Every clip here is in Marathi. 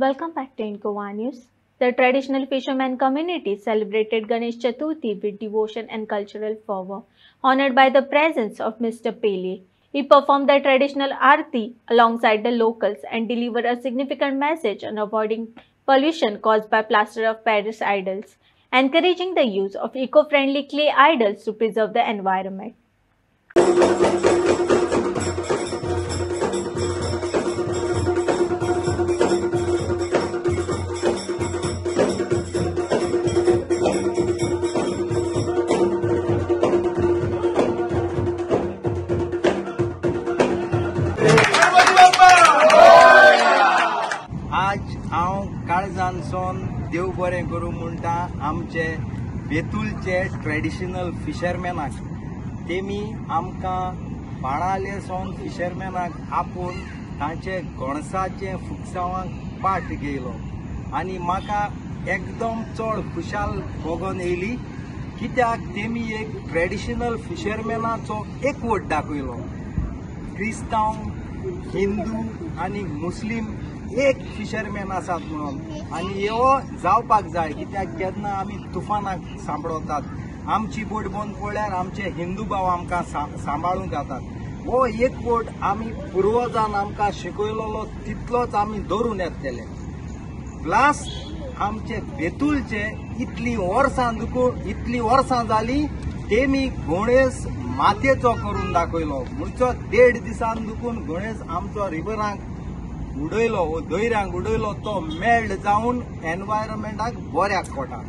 Welcome back to Inco News. The traditional fisherman community celebrated Ganesh Chaturthi with devotion and cultural fervor, honored by the presence of Mr. Pele. He performed the traditional aarti alongside the locals and delivered a significant message on avoiding pollution caused by plaster of Paris idols, encouraging the use of eco-friendly clay idols to preserve the environment. आज हांव काळजानसून देव बरें करूं म्हणटा आमचे बेतूलचे ट्रेडिशनल फिशरमॅनाक तेमी आमकां बाणालेसून फिशरमॅनाक आपूण तांचे गोणसाचे फुकसावांक पाट घेयलो आनी म्हाका एकदम चड खुशाल भोगोन येयली कित्याक तेमी एक ट्रेडिशनल फिशरमॅनाचो एकवट दाखयलो. क्रिस्तांव, हिंदू आनी मुस्लीम एक फिशरमॅन आसात म्हणून आनी ह्यो जावपाक जाय कित्याक केन्ना आमी तुफानाक सांबाळतात आमची बोट बंद पडल्यार आमचे हिंदू भाव आमकां सांबाळूंक येतात. हो एकवट आमी पुर्वजान आमकां शिकयलोलो तितलोच आमी धरून येतले. प्लस आमचे बेतूलचे इतली वर्सां जाली तेमी गणेश मातयेचो करून दाखयलो. म्हणचो 1.5 दिसान दुखून गणेश आमचो रिवरांक उडयलो वो दर्यांक उडयलो तो मेल्ड जावन एनवायरमेंटाक बऱ्याक पडटा.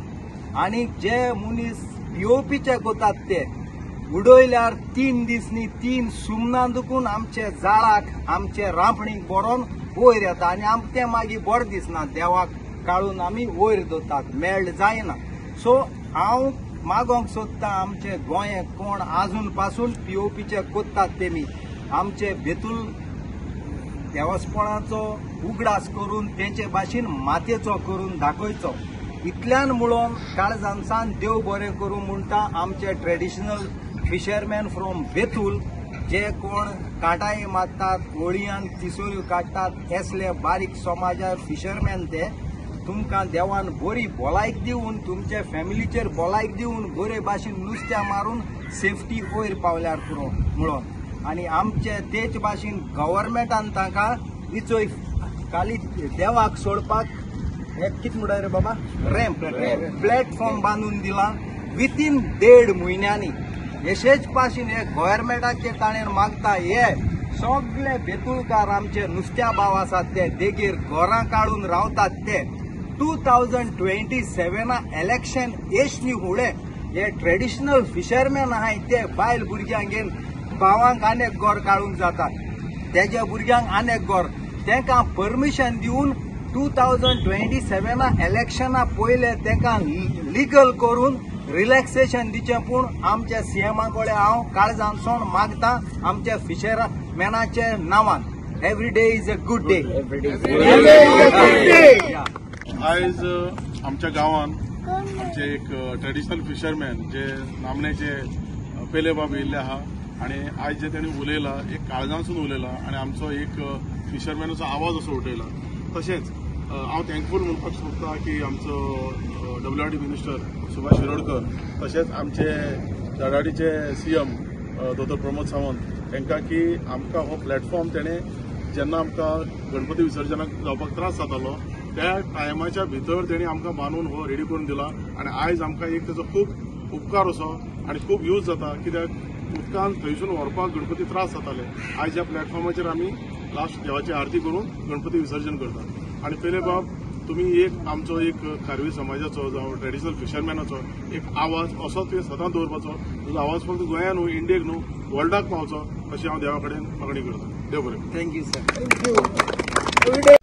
आनी जे मनीस पीओपीचे कोतात ते उडयल्यार 3 दीस न्ही 3 सुमनां दुखून आमचे जाळाक आमचे रांपणीक बरोवन वयर येता आनी आमचे मागीर बरें दिसना देवाक काडून आमी वयर दवरतात मेल्ड जायना. सो हांव मागोंक सोदता आमचे गोंय कोण आजून पासून पीओपीचे कोत्तात तेमी आमचे बेतूल देवस्थानाचो उगडास करून तेंचे भाशेन मातयेचो करून दाखयचो. इतल्यान म्हणून काळजानसान देव बरें करूं म्हणटा आमचे ट्रेडिशनल फिशरमॅन फ्रॉम बेतूल जे कोण कांटाई मारतात होळयेन तिसोऱ्यो काडटात असले बारीक समाजार फिशरमॅन ते तुमकां देवान बरी भलायक दिवन तुमचे फॅमिलीचेर भलायक दिवन बरे भाशेन नुस्त्या मारून सेफ्टी वयर पावल्यार पुरो म्हणून आनी आमचे तेच भाशेन गव्हर्मेंटान तांकां इचोय खाली देवाक सोडपाक हे कितें म्हणटा रे बाबा रॅम्प प्लॅटफॉर्म बांदून दिला विथीन 1.5 म्हयन्यांनी. अशेच भाशेन हे गव्हर्मेंटाचे ताणें मागता हे सगळे बेतूलकार आमचे नुस्त्या भाव आसात ते देगेर घरां काडून रावतात ते 2027 इलेक्शन येशनी फुडें हे ट्रेडिशनल फिशरमॅन आहाय ते बायल भुरग्यांक घेवन भावांक आनेक घर काडूंक जाता तेज्या भुरग्यांक आनेक घर तांकां परमिशन दिवन 2027 इलेक्शना पयले तांकां लिगल करून रिलॅक्सेशन दिचें. पूण आमच्या सीएमा कडेन हांव काळजानसून मागता आमच्या फिशरमॅनाचे नांवान every day is a good day. आयज आमच्या गांवान आमचे एक ट्रेडिशनल फिशरमॅन जे नामनेचे पेले बाब येयल्ले आहा आनी आयज जे तेणी उलयला एक काळजानसून उलयला आनी आमचो एक फिशरमॅनाचो आवाज असो उठयला. तशेंच हांव थँकफूल म्हणपाक सोदता की आमचो WRD मिनिस्टर सुभाष शिरोडकर तशेंच आमचे धडाडीचे CM डॉ प्रमोद सावंत हांकां की आमकां हो प्लॅटफॉर्म तेणें जेन्ना आमकां गणपती विसर्जनाक जावपाक त्रास जातालो त्या टायमाच्या भितर तेणी आमकां बांदून हो रेडी करून दिला आनी आयज आमकां एक तेजो खूब उपकार असो आनी खूब यूज जाता कित्याक उदकान थंयसून व्हरपाक गणपती त्रास जाताले. आयज ह्या प्लॅटफॉर्माचेर आमी लास्ट देवाची आरती करून गणपती विसर्जन करतात. आनी पयले बाब तुमी एक आमचो एक खारवी समाजाचो जावं ट्रेडिशनल फिशरमॅनाचो एक आवाज असो तुवें सदांच दवरपाचो तुजो आवाज फक्त गोंयान न्हू इंडियेक न्हू वर्ल्डाक पावचो अशी हांव देवा कडेन मागणी करतां. देव बरें. Thank you sir. थँक्यू.